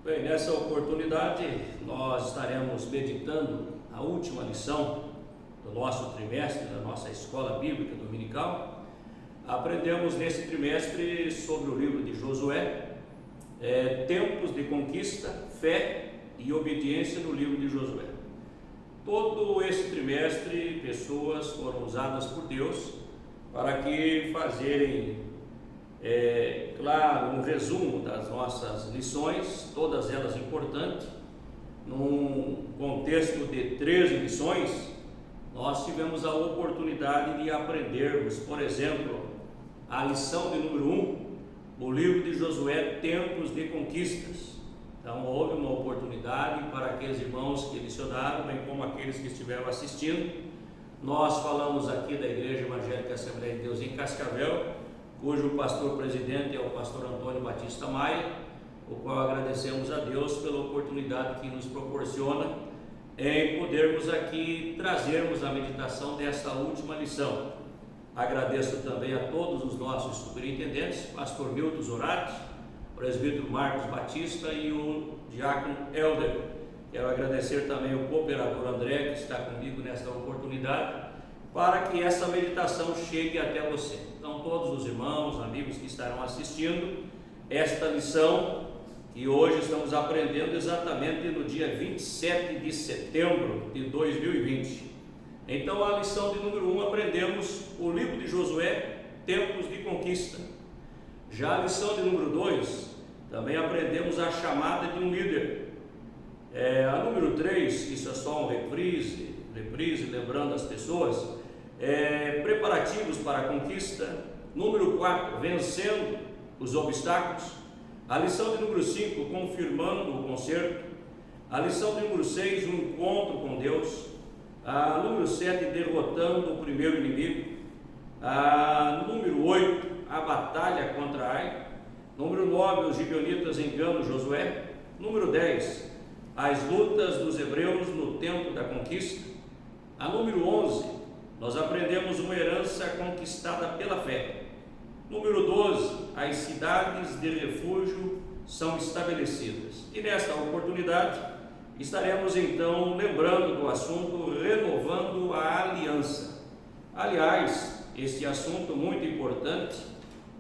Bem, nessa oportunidade nós estaremos meditando a última lição do nosso trimestre da nossa escola bíblica dominical. Aprendemos nesse trimestre sobre o livro de Josué, tempos de conquista, fé e obediência no livro de Josué. Todo esse trimestre pessoas foram usadas por Deus para que fazerem claro, um resumo das nossas lições, todas elas importantes. Num contexto de 13 lições, nós tivemos a oportunidade de aprendermos, por exemplo, a lição de número 1, o livro de Josué, tempos de conquistas. Então houve uma oportunidade para aqueles irmãos que licionaram, bem como aqueles que estiveram assistindo. Nós falamos aqui da Igreja Evangélica Assembleia de Deus em Cascavel, cujo pastor-presidente é o pastor Antônio Batista Maia, o qual agradecemos a Deus pela oportunidade que nos proporciona em podermos aqui trazermos a meditação desta última lição. Agradeço também a todos os nossos superintendentes, pastor Milton Zorati, presbítero Marcos Batista e o diácono Helder. Quero agradecer também o cooperador André, que está comigo nesta oportunidade, para que essa meditação chegue até você. Então, todos os irmãos, amigos que estarão assistindo esta lição, que hoje estamos aprendendo exatamente no dia 27 de setembro de 2020. Então, a lição de número 1, aprendemos o livro de Josué, tempos de conquista. Já a lição de número 2, também aprendemos a chamada de um líder. A número 3, isso é só um reprise, lembrando as pessoas, preparativos para a conquista. Número 4, vencendo os obstáculos. A lição de número 5, confirmando o conserto. A lição de número 6, o encontro com Deus. A número 7, derrotando o primeiro inimigo. A número 8, a batalha contra Ai. Número 9, os gibeonitas enganam Josué. Número 10, as lutas dos hebreus no tempo da conquista. A número 11, nós aprendemos uma herança conquistada pela fé. Número 12, as cidades de refúgio são estabelecidas. E nesta oportunidade estaremos então lembrando do assunto renovando a aliança. Aliás, este assunto muito importante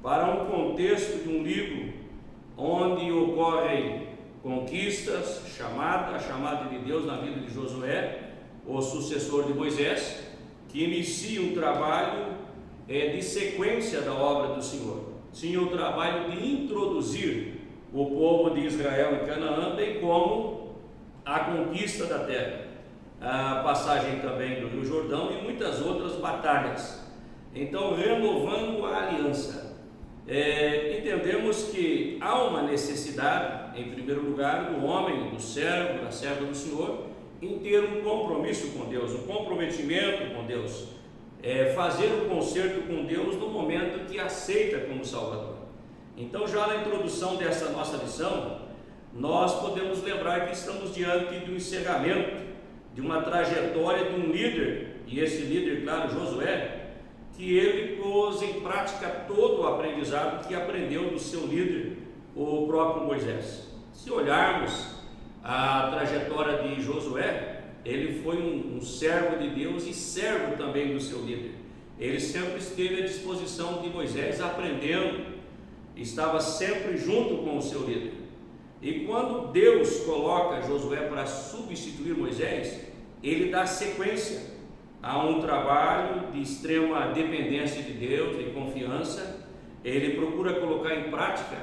para um contexto de um livro onde ocorrem conquistas, a chamada de Deus na vida de Josué, o sucessor de Moisés, que inicia um trabalho de sequência da obra do Senhor. Sim, o trabalho de introduzir o povo de Israel em Canaã, bem como a conquista da terra, a passagem também do Rio Jordão e muitas outras batalhas. Então, renovando a aliança, entendemos que há uma necessidade, em primeiro lugar, do homem, do servo, da serva do Senhor, em ter um compromisso com Deus, um comprometimento com Deus, fazer um concerto com Deus no momento que aceita como Salvador. Então, já na introdução dessa nossa lição, nós podemos lembrar que estamos diante do encerramento de uma trajetória de um líder, e esse líder, claro, Josué, que ele pôs em prática todo o aprendizado que aprendeu do seu líder, o próprio Moisés. Se olharmos a trajetória de Josué, ele foi um servo de Deus e servo também do seu líder. Ele sempre esteve à disposição de Moisés, aprendendo, estava sempre junto com o seu líder. E quando Deus coloca Josué para substituir Moisés, ele dá sequência a um trabalho de extrema dependência de Deus, de confiança. Ele procura colocar em prática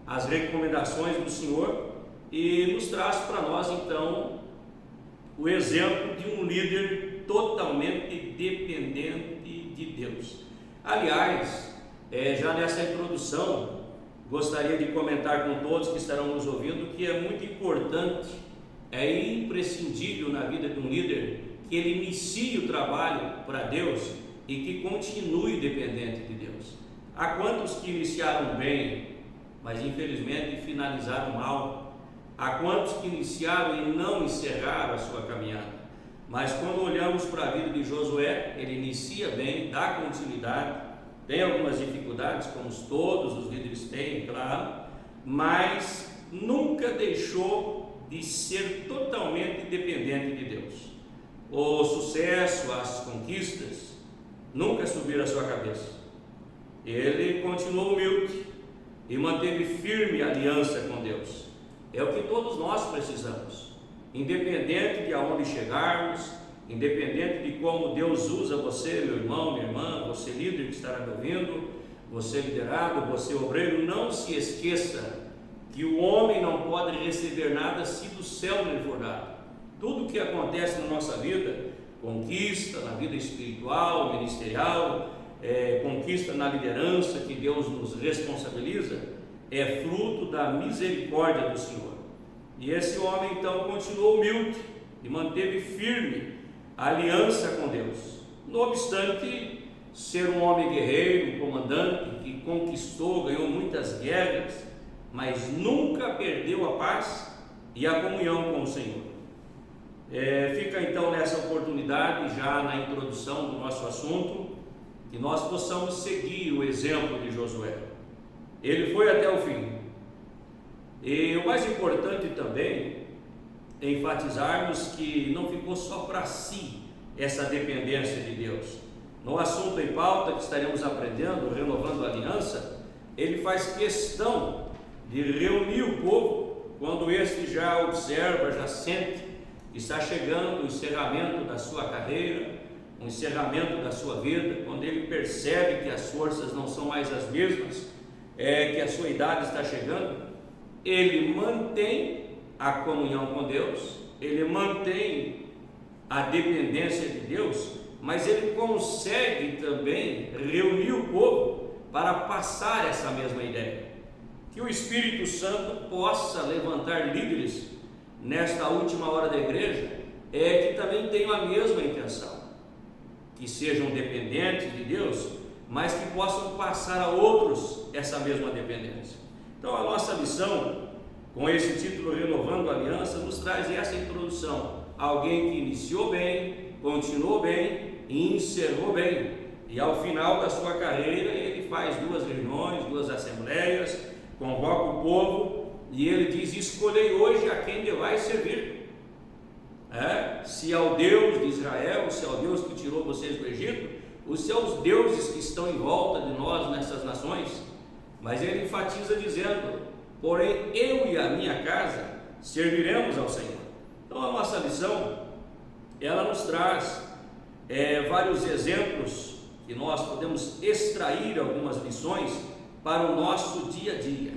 as recomendações do Senhor e nos traz para nós então o exemplo de um líder totalmente dependente de Deus. Aliás, já nessa introdução, gostaria de comentar com todos que estarão nos ouvindo que é muito importante, é imprescindível na vida de um líder que ele inicie o trabalho para Deus e que continue dependente de Deus. Há quantos que iniciaram bem, mas infelizmente finalizaram mal? Há quantos que iniciaram e não encerraram a sua caminhada? Mas quando olhamos para a vida de Josué, ele inicia bem, dá continuidade, tem algumas dificuldades, como todos os líderes têm, claro, mas nunca deixou de ser totalmente dependente de Deus. O sucesso, as conquistas nunca subiram à sua cabeça. Ele continuou humilde e manteve firme a aliança com Deus. É o que todos nós precisamos, independente de aonde chegarmos, independente de como Deus usa você, meu irmão, minha irmã, você líder que estará me ouvindo, você liderado, você obreiro, não se esqueça que o homem não pode receber nada se do céu não lhe for dado. Tudo que acontece na nossa vida, conquista na vida espiritual, ministerial, conquista na liderança que Deus nos responsabiliza, é fruto da misericórdia do Senhor. E esse homem então continuou humilde e manteve firme a aliança com Deus. Não obstante ser um homem guerreiro, um comandante que conquistou, ganhou muitas guerras, mas nunca perdeu a paz e a comunhão com o Senhor. Fica então nessa oportunidade, já na introdução do nosso assunto, que nós possamos seguir o exemplo de Josué. Ele foi até o fim. E o mais importante também é enfatizarmos que não ficou só para si essa dependência de Deus. No assunto em pauta que estaremos aprendendo, renovando a aliança, ele faz questão de reunir o povo quando este já observa, já sente que está chegando o encerramento da sua carreira, o encerramento da sua vida, quando ele percebe que as forças não são mais as mesmas, que a sua idade está chegando, ele mantém a comunhão com Deus, ele mantém a dependência de Deus, mas ele consegue também reunir o povo para passar essa mesma ideia. Que o Espírito Santo possa levantar líderes nesta última hora da igreja, que também tenham a mesma intenção, que sejam dependentes de Deus, mas que possam passar a outros essa mesma dependência. Então a nossa missão, com esse título Renovando a Aliança, nos traz essa introdução. Alguém que iniciou bem, continuou bem e encerrou bem, e ao final da sua carreira ele faz 2 reuniões, 2 assembleias, convoca o povo e ele diz: escolhei hoje a quem devais servir. Se ao Deus de Israel, se ao Deus que tirou vocês do Egito, os seus deuses que estão em volta de nós nessas nações. Mas ele enfatiza dizendo: porém eu e a minha casa serviremos ao Senhor. Então a nossa lição, ela nos traz vários exemplos que nós podemos extrair algumas lições para o nosso dia a dia.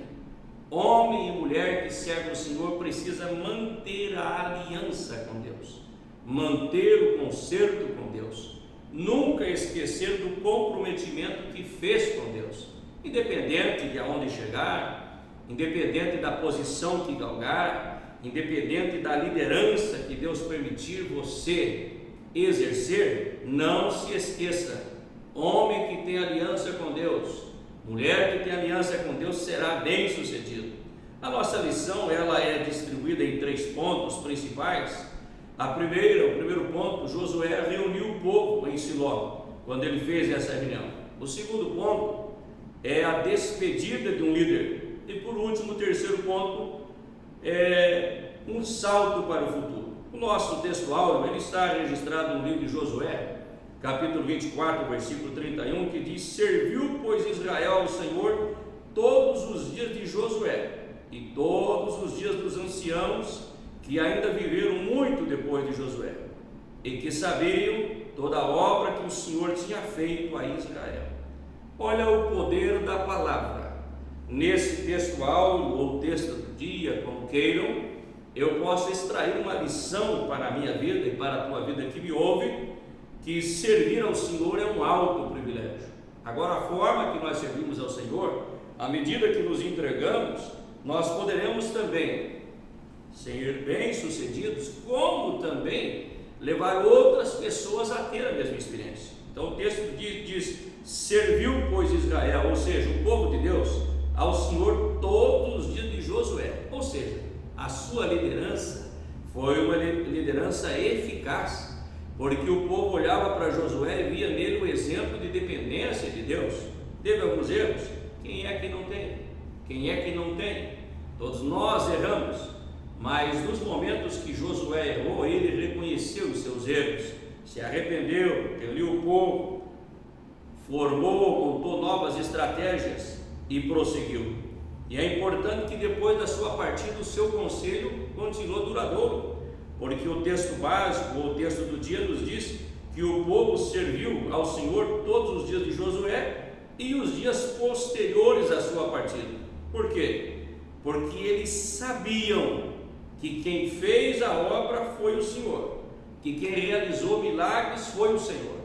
Homem e mulher que serve o Senhor precisa manter a aliança com Deus, manter o concerto com Deus, nunca esquecer do comprometimento que fez com Deus, independente de aonde chegar, independente da posição que galgar, independente da liderança que Deus permitir você exercer. Não se esqueça: homem que tem aliança com Deus, mulher que tem aliança com Deus será bem sucedido. A nossa lição, ela é distribuída em 3 pontos principais. O primeiro ponto: Josué reuniu o povo em Siló, quando ele fez essa reunião. O segundo ponto é a despedida de um líder. E por último, o terceiro ponto é um salto para o futuro. O nosso texto áureo, ele está registrado no livro de Josué, capítulo 24, versículo 31, que diz: serviu, pois, Israel ao Senhor todos os dias de Josué e todos os dias dos anciãos que ainda viveram muito depois de Josué, e que sabiam toda a obra que o Senhor tinha feito a Israel. Olha o poder da palavra. Nesse texto áureo, ou texto do dia, como queiram, eu posso extrair uma lição para a minha vida e para a tua vida que me ouve, que servir ao Senhor é um alto privilégio. Agora, a forma que nós servimos ao Senhor, à medida que nos entregamos, nós poderemos também ser bem-sucedidos, como também levar outras pessoas a ter a mesma experiência. Então o texto diz: serviu, pois, Israel, ou seja, o povo de Deus, ao Senhor todos os dias de Josué. Ou seja, a sua liderança foi uma liderança eficaz, porque o povo olhava para Josué e via nele o exemplo de dependência de Deus. Teve alguns erros? Quem é que não tem? Quem é que não tem? Todos nós erramos, mas nos momentos que Josué errou, ele reconheceu os seus erros, se arrependeu, reuniu o povo, formou, montou novas estratégias e prosseguiu. E é importante que depois da sua partida o seu conselho continuou duradouro, porque o texto básico, ou o texto do dia, nos diz que o povo serviu ao Senhor todos os dias de Josué e os dias posteriores à sua partida. Por quê? Porque eles sabiam que quem fez a obra foi o Senhor, que quem realizou milagres foi o Senhor.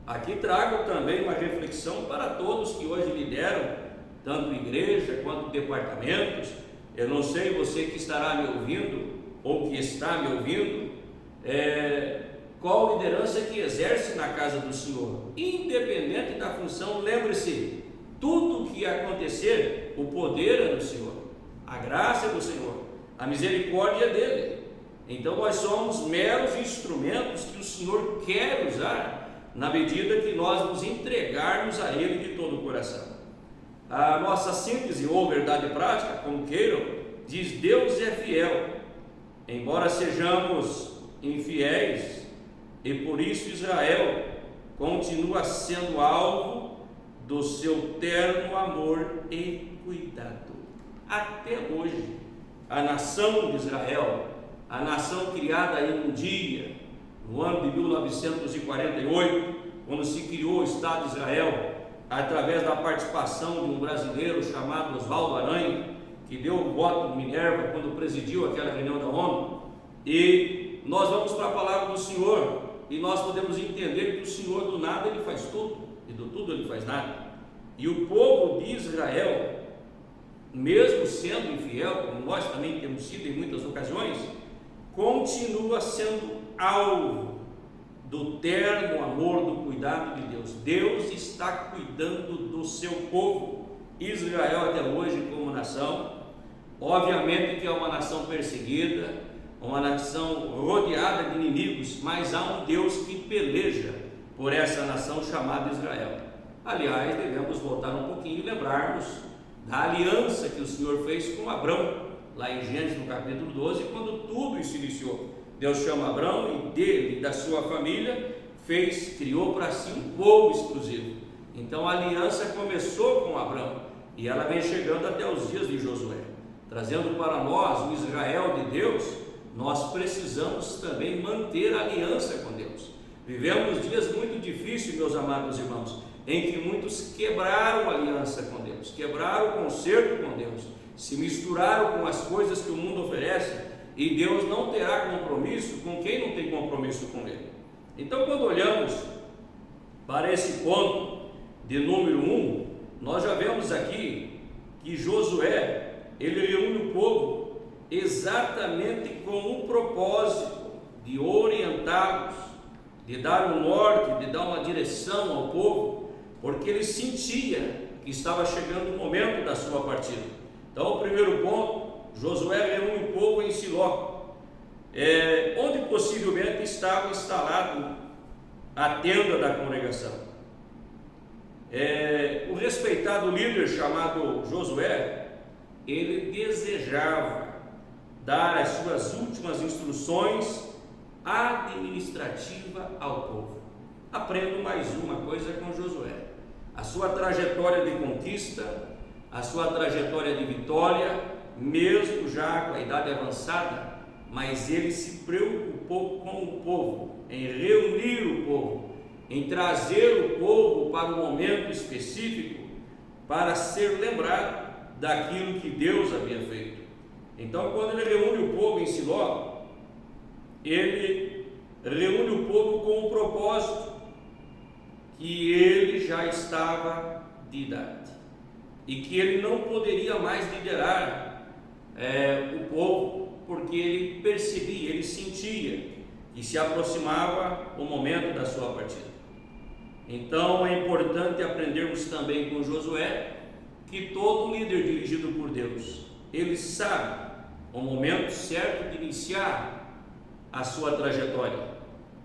Aqui trago também uma reflexão para todos que hoje lideram, tanto igreja quanto departamentos. Eu não sei você que estará me ouvindo, ou que está me ouvindo, qual liderança que exerce na casa do Senhor, independente da função. Lembre-se, tudo que acontecer, o poder é do Senhor, a graça é do Senhor, a misericórdia é dele. Então nós somos meros instrumentos que o Senhor quer usar, na medida que nós nos entregarmos a Ele de todo o coração. A nossa síntese ou verdade prática, como queiram, diz: Deus é fiel, embora sejamos infiéis, e por isso Israel continua sendo alvo do seu terno amor e cuidado. Até hoje, a nação de Israel, a nação criada aí um dia, no ano de 1948, quando se criou o Estado de Israel, através da participação de um brasileiro chamado Oswaldo Aranha, que deu o voto de Minerva quando presidiu aquela reunião da ONU. E nós vamos para a palavra do Senhor e nós podemos entender que o Senhor do nada Ele faz tudo, e do tudo Ele faz nada. E o povo de Israel, mesmo sendo infiel, como nós também temos sido em muitas ocasiões, continua sendo alvo do terno amor, do cuidado de Deus. Deus está cuidando do seu povo. Israel até hoje como nação, obviamente que é uma nação perseguida, uma nação rodeada de inimigos, mas há um Deus que peleja por essa nação chamada Israel. Aliás, devemos voltar um pouquinho e lembrarmos da aliança que o Senhor fez com Abrão, lá em Gênesis no capítulo 12, quando tudo isso iniciou. Deus chama Abrão e dele e da sua família criou para si um povo exclusivo. Então a aliança começou com Abrão e ela vem chegando até os dias de Josué, trazendo para nós o Israel de Deus. Nós precisamos também manter a aliança com Deus. Vivemos dias muito difíceis, meus amados irmãos, em que muitos quebraram a aliança com Deus, quebraram o concerto com Deus, se misturaram com as coisas que o mundo oferece, e Deus não terá compromisso com quem não tem compromisso com Ele. Então, quando olhamos para esse ponto de número 1, nós já vemos aqui que Josué, ele reúne o povo exatamente com o propósito de orientá-los, de dar um norte, de dar uma direção ao povo, porque ele sentia que estava chegando o momento da sua partida. Então, o primeiro ponto, Josué reúne o povo em Siló, onde possivelmente estava instalado a tenda da congregação. O respeitado líder chamado Josué, ele desejava dar as suas últimas instruções administrativas ao povo. Aprendo mais uma coisa com Josué: a sua trajetória de conquista, a sua trajetória de vitória, mesmo já com a idade avançada, mas ele se preocupou com o povo, em reunir o povo, em trazer o povo para um momento específico, para ser lembrado daquilo que Deus havia feito. Então, quando ele reúne o povo em Siló, ele reúne o povo com o propósito que ele já estava de idade e que ele não poderia mais liderar o povo, porque ele percebia, ele sentia que se aproximava o momento da sua partida. Então é importante aprendermos também com Josué que todo líder dirigido por Deus, ele sabe o momento certo de iniciar a sua trajetória,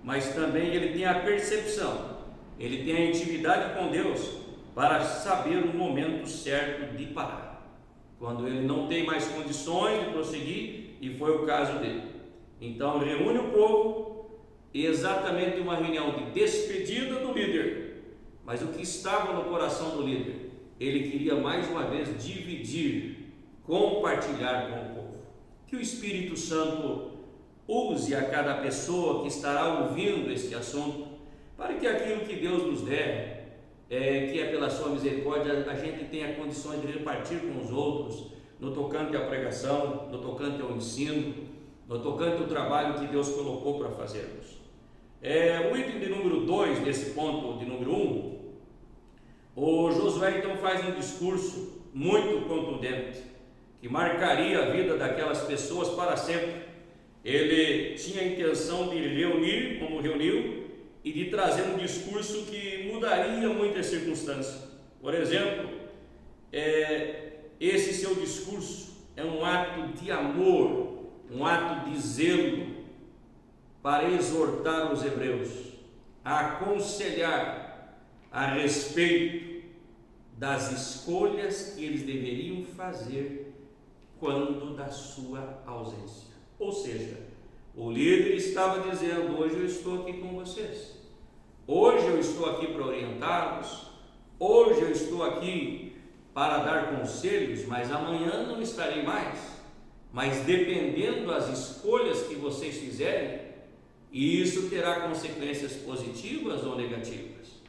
mas também ele tem a percepção, ele tem a intimidade com Deus para saber o momento certo de parar. quando ele não tem mais condições de prosseguir, e foi o caso dele. Então reúne o povo, exatamente uma reunião de despedida do líder. Mas o que estava no coração do líder? Ele queria mais uma vez dividir, compartilhar com o povo. Que o Espírito Santo use a cada pessoa que estará ouvindo este assunto, para que aquilo que Deus nos der, que é pela sua misericórdia, a gente tenha condições de repartir com os outros, no tocante à pregação, no tocante ao ensino, no tocante ao trabalho que Deus colocou para fazermos. O item de número 2, desse ponto de número 1, o Josué então faz um discurso muito contundente, que marcaria a vida daquelas pessoas para sempre. Ele tinha a intenção de reunir, como reuniu, e de trazer um discurso que mudaria muitas circunstâncias. Por exemplo, esse seu discurso é um ato de amor, um ato de zelo, para exortar os hebreus, a aconselhar a respeito das escolhas que eles deveriam fazer quando da sua ausência. Ou seja, o líder estava dizendo: hoje eu estou aqui com vocês, hoje eu estou aqui para orientá-los, hoje eu estou aqui para dar conselhos, mas amanhã não estarei mais. Mas dependendo das escolhas que vocês fizerem, isso terá consequências positivas ou negativas.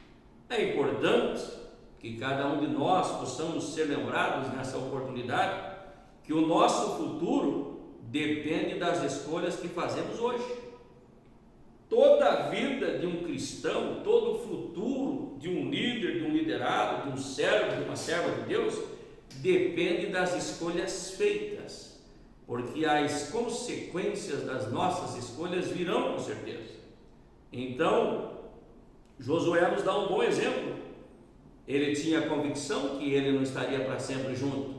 É importante que cada um de nós possamos ser lembrados nessa oportunidade que o nosso futuro depende das escolhas que fazemos hoje. Toda a vida de um cristão, todo o futuro de um líder, de um liderado, de um servo, de uma serva de Deus, depende das escolhas feitas, porque as consequências das nossas escolhas virão com certeza. Então, Josué nos dá um bom exemplo. Ele tinha a convicção que ele não estaria para sempre junto,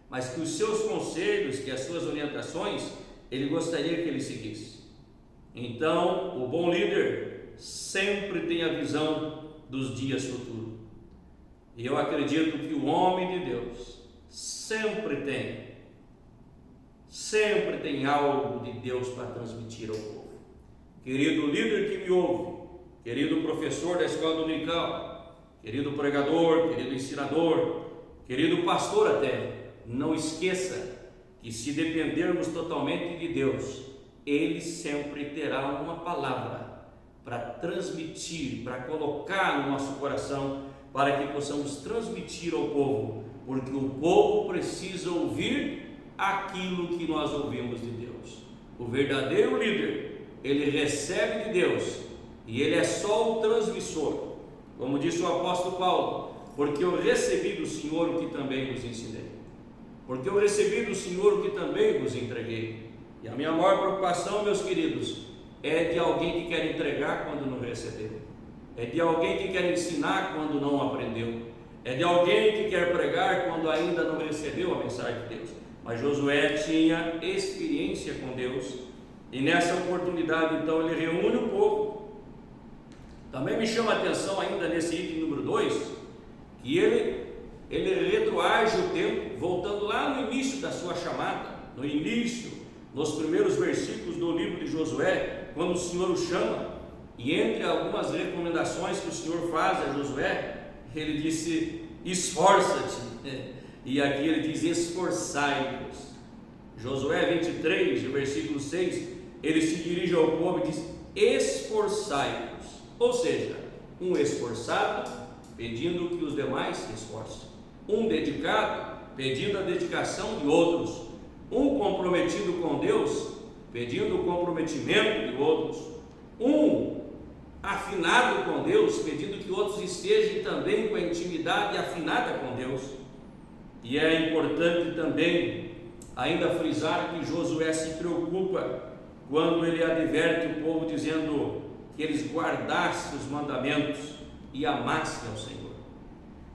mas que os seus conselhos, que as suas orientações, ele gostaria que ele seguisse. Então, o bom líder sempre tem a visão dos dias futuros. E eu acredito que o homem de Deus sempre tem algo de Deus para transmitir ao povo. Querido líder que me ouve, querido professor da escola dominical, querido pregador, querido ensinador, querido pastor até, não esqueça que se dependermos totalmente de Deus, Ele sempre terá uma palavra para transmitir, para colocar no nosso coração, para que possamos transmitir ao povo, porque o povo precisa ouvir aquilo que nós ouvimos de Deus. O verdadeiro líder, ele recebe de Deus e ele é só o transmissor, como disse o apóstolo Paulo: porque eu recebi do Senhor o que também vos ensinei, porque eu recebi do Senhor o que também vos entreguei. E a minha maior preocupação, meus queridos, é de alguém que quer entregar quando não recebeu, é de alguém que quer ensinar quando não aprendeu, é de alguém que quer pregar quando ainda não recebeu a mensagem de Deus. Mas Josué tinha experiência com Deus, e nessa oportunidade então ele reúne o povo. Também me chama a atenção ainda nesse item número 2, que ele retroage o tempo, voltando lá no início da sua chamada, no início, nos primeiros versículos do livro de Josué, quando o Senhor o chama, e entre algumas recomendações que o Senhor faz a Josué, ele disse: esforça-te, e aqui ele diz: esforçai-vos. Josué 23, versículo 6, ele se dirige ao povo e diz: esforçai-vos, ou seja, um esforçado pedindo que os demais se esforcem, um dedicado pedindo a dedicação de outros, um comprometido com Deus pedindo o comprometimento de outros, um afinado com Deus pedindo que outros estejam também com a intimidade afinada com Deus. E é importante também ainda frisar que Josué se preocupa quando ele adverte o povo dizendo que eles guardassem os mandamentos e amassem ao Senhor.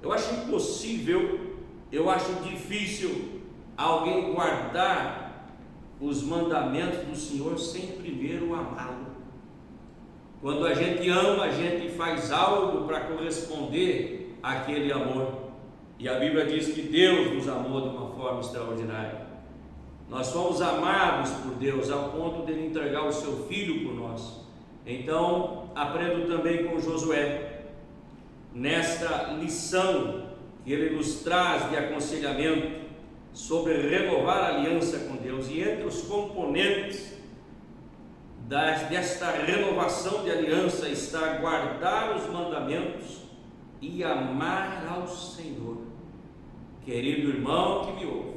Eu acho impossível, eu acho difícil alguém guardar os mandamentos do Senhor sem primeiro amá-lo. Quando a gente ama, a gente faz algo para corresponder àquele amor. E a Bíblia diz que Deus nos amou de uma forma extraordinária. Nós fomos amados por Deus ao ponto de Ele entregar o seu Filho por nós. Então, aprendo também com Josué, nesta lição que ele nos traz de aconselhamento sobre renovar a aliança com Deus. E entre os componentes desta renovação de aliança está guardar os mandamentos e amar ao Senhor. Querido irmão que me ouve,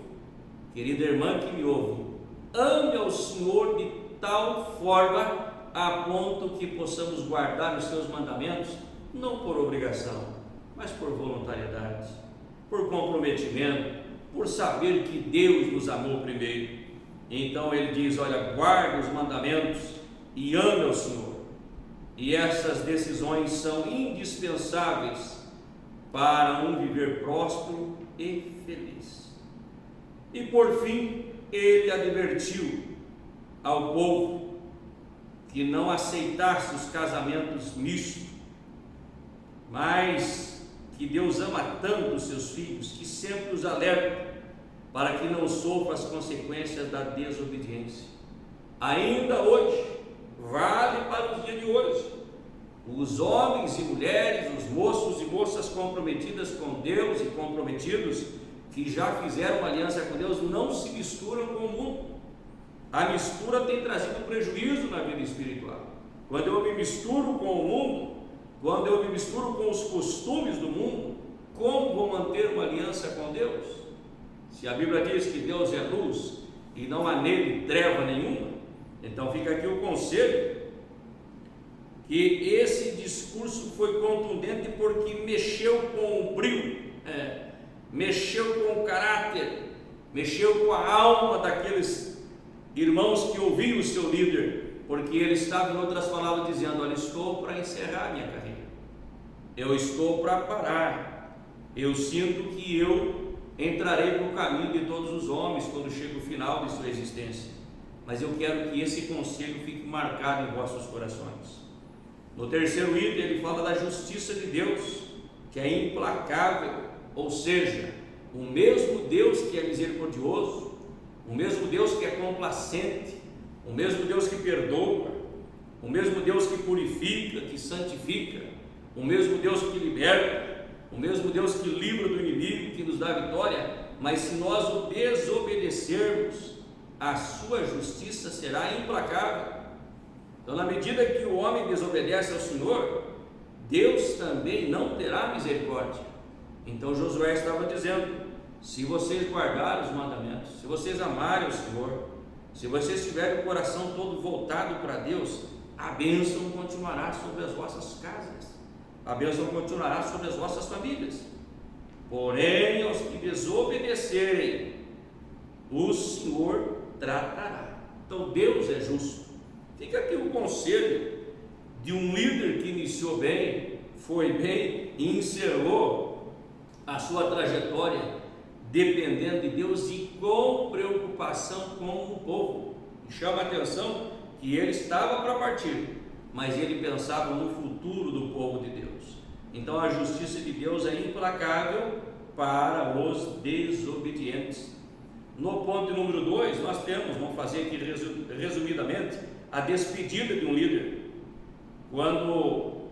querida irmã que me ouve, ame ao Senhor de tal forma a ponto que possamos guardar os seus mandamentos, não por obrigação, mas por voluntariedade, por comprometimento, por saber que Deus nos amou primeiro. Então ele diz: olha, guarde os mandamentos e ame ao Senhor. E essas decisões são indispensáveis para um viver próspero e feliz. E por fim, ele advertiu ao povo que não aceitasse os casamentos mistos, mas que Deus ama tanto os seus filhos que sempre os alerta para que não sofra as consequências da desobediência. Ainda hoje, vale para os dias de hoje, os homens e mulheres, os moços e moças comprometidas com Deus e comprometidos que já fizeram uma aliança com Deus não se misturam com o mundo. A mistura tem trazido prejuízo na vida espiritual. Quando eu me misturo com o mundo, quando eu me misturo com os costumes do mundo, como vou manter uma aliança com Deus? Se a Bíblia diz que Deus é luz e não há nele treva nenhuma, então fica aqui o conselho, que esse discurso foi contundente porque mexeu com o brilho, mexeu com o caráter, mexeu com a alma daqueles irmãos que ouviam o seu líder, porque ele estava, em outras palavras, dizendo: olha, estou para encerrar minha carreira, eu estou para parar, eu sinto que eu entrarei no caminho de todos os homens quando chega o final de sua existência, mas eu quero que esse conselho fique marcado em vossos corações. No terceiro item ele fala da justiça de Deus, que é implacável, ou seja, o mesmo Deus que é misericordioso, o mesmo Deus que é complacente, o mesmo Deus que perdoa, o mesmo Deus que purifica, que santifica, o mesmo Deus que liberta, o mesmo Deus que livra do inimigo, que nos dá vitória, mas se nós o desobedecermos, a sua justiça será implacável. Então, na medida que o homem desobedece ao Senhor, Deus também não terá misericórdia. Então Josué estava dizendo: se vocês guardarem os mandamentos, se vocês amarem o Senhor, se vocês tiverem o coração todo voltado para Deus, a bênção continuará sobre as vossas casas, a bênção continuará sobre as vossas famílias. Porém, aos que desobedecerem, o Senhor tratará. Então Deus é justo. Fica aqui o conselho de um líder que iniciou bem, foi bem e encerrou a sua trajetória dependendo de Deus e com preocupação com o povo. E chama a atenção que ele estava para partir, mas ele pensava no futuro do povo de Deus. Então a justiça de Deus é implacável para os desobedientes. No ponto número 2, nós temos, vamos fazer aqui resumidamente, a despedida de um líder. Quando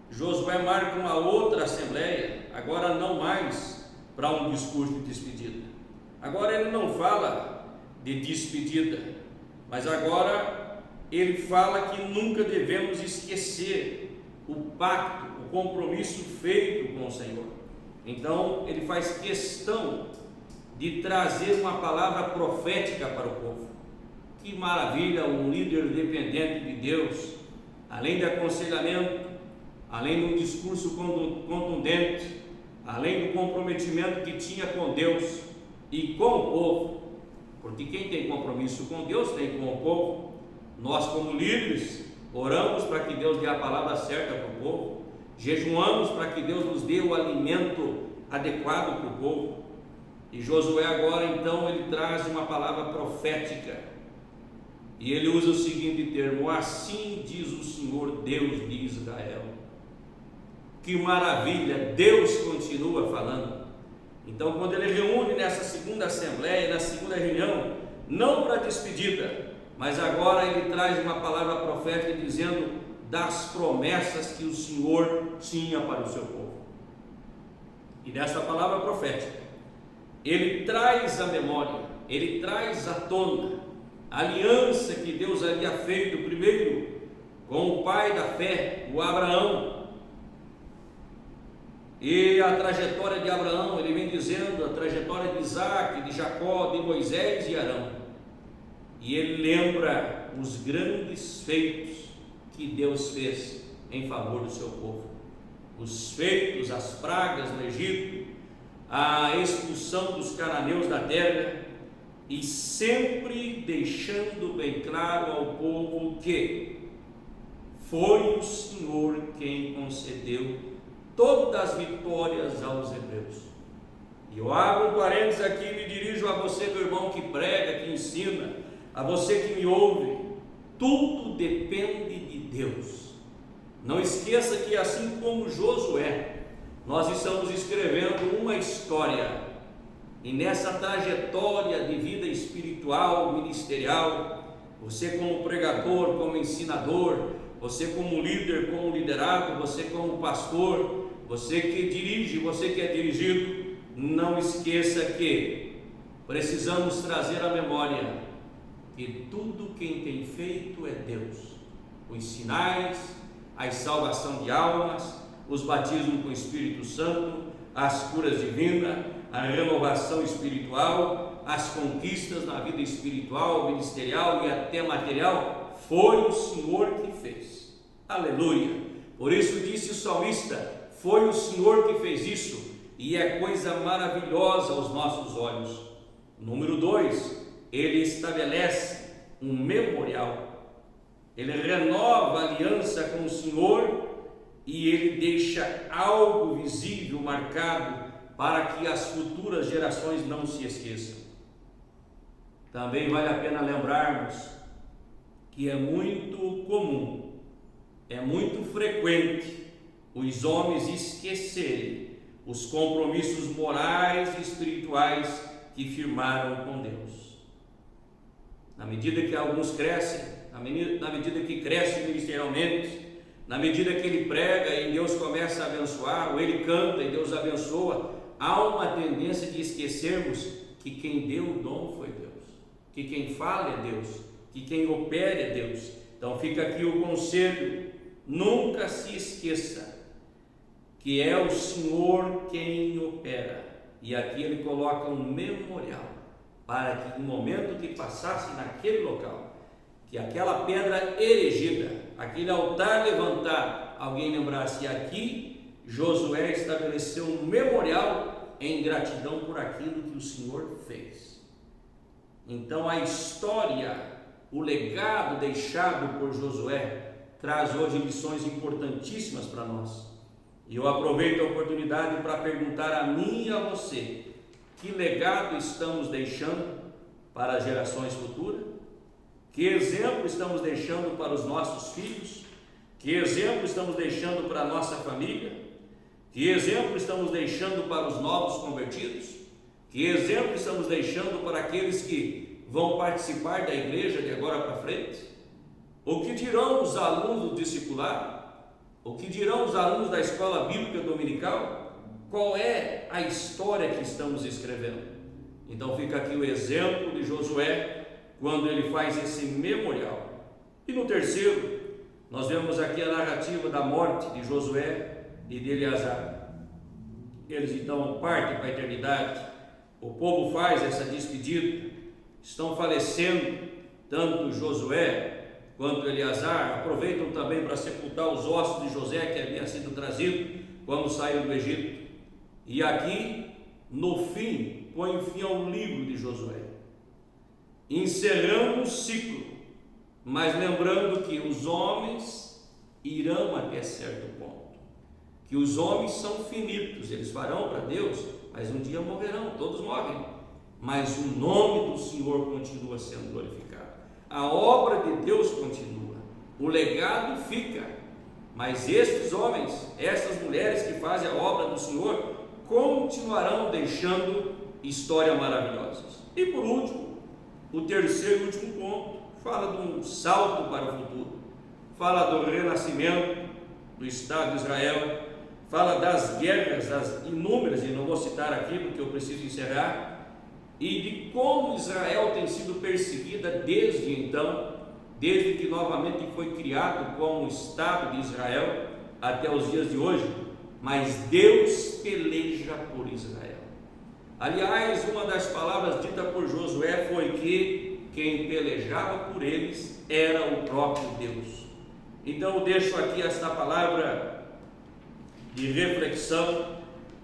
Josué marca uma outra assembleia, agora não mais para um discurso de despedida. Agora ele não fala de despedida, mas agora ele fala que nunca devemos esquecer o pacto, o compromisso feito com o Senhor. Então ele faz questão de trazer uma palavra profética para o povo. Que maravilha, um líder dependente de Deus, além de aconselhamento, além de um discurso contundente, além do comprometimento que tinha com Deus e com o povo, porque quem tem compromisso com Deus tem com o povo. Nós, como líderes, oramos para que Deus dê a palavra certa para o povo, jejuamos para que Deus nos dê o alimento adequado para o povo. E Josué agora então ele traz uma palavra profética e ele usa o seguinte termo: assim diz o Senhor Deus de Israel. Que maravilha, Deus continua falando. Então, quando ele reúne nessa segunda assembleia, na segunda reunião, não para despedida, mas agora ele traz uma palavra profética dizendo das promessas que o Senhor tinha para o seu povo. E nessa palavra profética, ele traz à memória, ele traz à tona a aliança que Deus havia feito primeiro com o pai da fé, o Abraão. E a trajetória de Abraão, ele vem dizendo a trajetória de Isaac, de Jacó, de Moisés e Arão. E ele lembra os grandes feitos que Deus fez em favor do seu povo. Os feitos, as pragas no Egito, a expulsão dos cananeus da terra, e sempre deixando bem claro ao povo que foi o Senhor quem concedeu todas as vitórias aos hebreus. E eu abro um parênteses aqui e me dirijo a você, meu irmão, que prega, que ensina, a você que me ouve. Tudo depende de Deus. Não esqueça que assim como Josué, nós estamos escrevendo uma história, e nessa trajetória de vida espiritual, ministerial, você como pregador, como ensinador, você como líder, como liderado, você como pastor, você que dirige, você que é dirigido, não esqueça que precisamos trazer à memória que tudo quem tem feito é Deus. Os sinais, a salvação de almas, os batismos com o Espírito Santo, as curas divinas, a renovação espiritual, as conquistas na vida espiritual, ministerial e até material, foi o Senhor que fez. Aleluia! Por isso disse o salmista, foi o Senhor que fez isso, e é coisa maravilhosa aos nossos olhos. Número 2, ele estabelece um memorial, ele renova a aliança com o Senhor e ele deixa algo visível, marcado, para que as futuras gerações não se esqueçam. Também vale a pena lembrarmos que é muito comum, é muito frequente os homens esquecerem os compromissos morais e espirituais que firmaram com Deus. Na medida que alguns crescem, na medida que cresce ministerialmente, na medida que ele prega e Deus começa a abençoar, ou ele canta e Deus abençoa, há uma tendência de esquecermos que quem deu o dom foi Deus, que quem fala é Deus, que quem opera é Deus. Então fica aqui o conselho, nunca se esqueça que é o Senhor quem opera. E aqui ele coloca um memorial, para que no momento que passasse naquele local, que aquela pedra erigida, aquele altar levantado, alguém lembrasse, aqui Josué estabeleceu um memorial em gratidão por aquilo que o Senhor fez. Então a história, o legado deixado por Josué traz hoje lições importantíssimas para nós. E eu aproveito a oportunidade para perguntar a mim e a você, que legado estamos deixando para as gerações futuras? Que exemplo estamos deixando para os nossos filhos? Que exemplo estamos deixando para a nossa família? Que exemplo estamos deixando para os novos convertidos? Que exemplo estamos deixando para aqueles que vão participar da igreja de agora para frente? O que dirão os alunos do discipulado? O que dirão os alunos da escola bíblica dominical? Qual é a história que estamos escrevendo? Então fica aqui o exemplo de Josué, quando ele faz esse memorial. E no terceiro, nós vemos aqui a narrativa da morte de Josué e de Eleazar. Eles então partem para a eternidade, o povo faz essa despedida, estão falecendo, tanto Josué quanto Eleazar, aproveitam também para sepultar os ossos de José que havia sido trazido quando saiu do Egito. E aqui, no fim, põe fim ao livro de Josué, encerrando o ciclo, mas lembrando que os homens irão até certo ponto, que os homens são finitos, eles farão para Deus, mas um dia morrerão, todos morrem, mas o nome do Senhor continua sendo glorificado, a obra de Deus continua, o legado fica, mas estes homens, essas mulheres que fazem a obra do Senhor, continuarão deixando histórias maravilhosas. E por último, o terceiro e último ponto fala de um salto para o futuro, fala do renascimento do Estado de Israel, fala das guerras, das inúmeras, e não vou citar aqui porque eu preciso encerrar, e de como Israel tem sido perseguida desde então, desde que novamente foi criado como Estado de Israel até os dias de hoje. Mas Deus peleja por Israel. Aliás, uma das palavras ditas por Josué foi que quem pelejava por eles era o próprio Deus. Então eu deixo aqui esta palavra de reflexão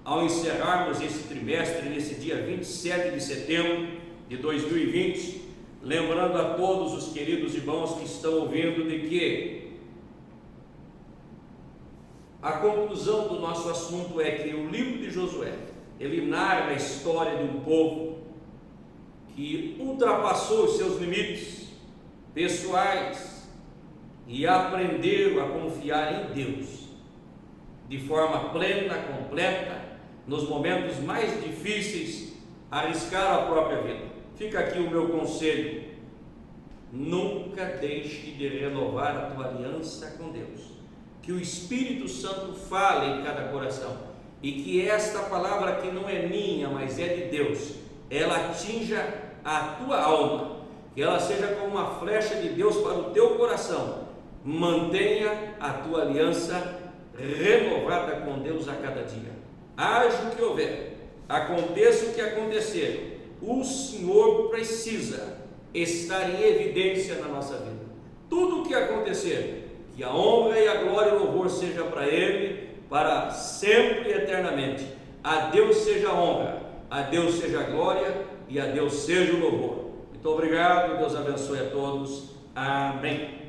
ao encerrarmos esse trimestre, nesse dia 27 de setembro de 2020, lembrando a todos os queridos irmãos que estão ouvindo de que a conclusão do nosso assunto é que o livro de Josué, ele narra a história de um povo que ultrapassou os seus limites pessoais e aprenderam a confiar em Deus de forma plena, completa, nos momentos mais difíceis, arriscar a própria vida. Fica aqui o meu conselho: nunca deixe de renovar a tua aliança com Deus. Que o Espírito Santo fale em cada coração e que esta palavra, que não é minha, mas é de Deus, ela atinja a tua alma, que ela seja como uma flecha de Deus para o teu coração. Mantenha a tua aliança renovada com Deus a cada dia. Haja o que houver, aconteça o que acontecer, o Senhor precisa estar em evidência na nossa vida. Tudo o que acontecer, que a honra e a glória e o louvor seja para Ele, para sempre e eternamente. A Deus seja a honra, a Deus seja a glória e a Deus seja o louvor. Muito obrigado, Deus abençoe a todos. Amém.